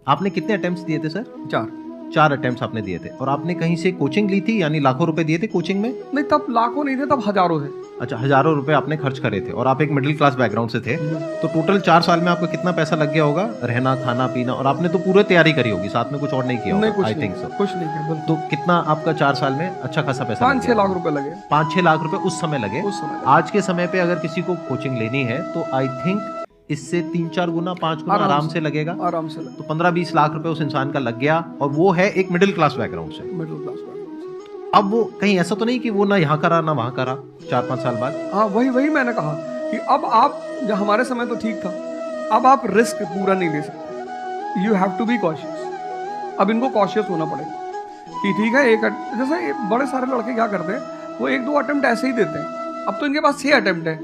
आपने कितने अटेम्प्ट्स दिए थे सर? 4। 4 अटेम्प्ट्स आपने दिए थे। और आपने कहीं से कोचिंग ली थी, यानी लाखों रुपए दिए थे कोचिंग में? नहीं, तब लाखों नहीं थे, तब हजारों थे। अच्छा, हजारों रुपए आपने खर्च करे थे और आप एक मिडिल क्लास बैकग्राउंड से थे। तो टोटल 4 साल में आपको कितना पैसा लग गया होगा? रहना, खाना, पीना, और आपने तो पूरी तैयारी करी होगी, साथ में कुछ और नहीं किया नहीं, होगा? कुछ आई नहीं थिंक किया, सो। कुछ नहीं किया, बिल्कुल। तो कितना आपका 4 साल में अच्छा खासा पैसा लग 5-6 गया? लाख रुपए लगे 5-6 लाख रुपए उस समय लगे। उस समय। आज के समय पे अगर किसी को कोचिंग लेनी है तो आई थिंक इससे 3-4 गुना, 5 गुना आराम से लगेगा। आराम से लगे। तो 15-20 लाख रुपए उस इंसान का लग गया, और वो है एक मिडिल क्लास बैकग्राउंड से। मिडिल क्लास वाले। अब वो कहीं ऐसा तो नहीं कि वो ना यहाँ करा ना वहां करा 4-5 साल बाद? हाँ, वही मैंने कहा कि अब आप, जब हमारे समय तो ठीक था, अब आप रिस्क पूरा नहीं ले सकते। You have to be cautious. अब इनको कॉशियस होना पड़ेगा कि ठीक है, जैसे बड़े सारे लड़के क्या करते हैं, वो 1-2 अटेम्प्ट ऐसे ही देते हैं। अब तो इनके पास 6 अटेम्प्ट है।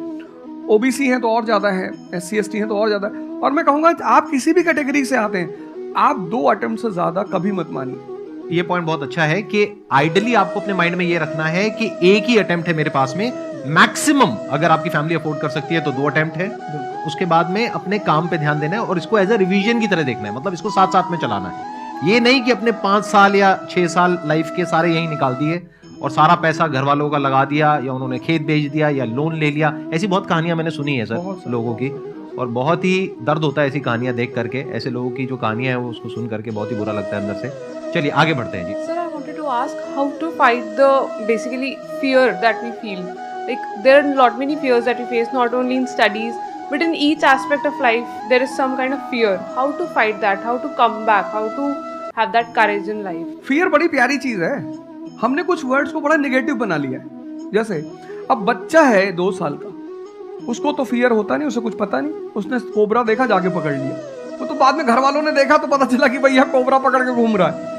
ओबीसी हैं तो और ज़्यादा है, SC ST हैं तो और ज़्यादा है। और मैं कहूँगा आप किसी भी कैटेगरी से आते हैं, आप 2 अटेम्प्ट से ज़्यादा कभी मत मानिए। ये पॉइंट बहुत अच्छा है कि आइडियली आपको अपने माइंड में ये रखना है कि एक ही अटेम्प्ट है मेरे पास में, मैक्सिमम अगर आपकी फैमिली अफोर्ड कर सकती है तो 2 अटेम्प्ट है। उसके बाद में अपने काम पे ध्यान देना है और इसको एज अ रिवीजन की तरह देखना है, मतलब इसको साथ साथ में चलाना है। ये नहीं कि अपने 5 साल या 6 साल लाइफ के सारे यही निकाल दिए और सारा पैसा घर वालों का लगा दिया, या उन्होंने खेत बेच दिया या लोन ले लिया। ऐसी बहुत कहानियां मैंने सुनी है सर लोगों की, और बहुत ही दर्द होता है ऐसी कहानियां देख करके। ऐसे लोगों की जो कहानियां हैं वो उसको सुन करके बहुत ही बुरा लगता है अंदर से। चलिए आगे बढ़ते हैं जी। Sir, I wanted to ask how to fight the basically fear that we feel. Like there are lot many fears that we face, not only in studies, but in each aspect of life. There is some kind of fear. How to fight that? How to come back? How to have that courage in life? Fear बड़ी प्यारी चीज है। हमने कुछ words को बड़ा negative बना लिया है। जैसे अब बच्चा है 2 साल का, उसको तो फियर होता नहीं, उसे कुछ पता नहीं। उसने कोबरा देखा, जाके पकड़ लिया। वो तो बाद में घर वालों ने देखा तो पता चला कि भैया कोबरा पकड़ के घूम रहा है।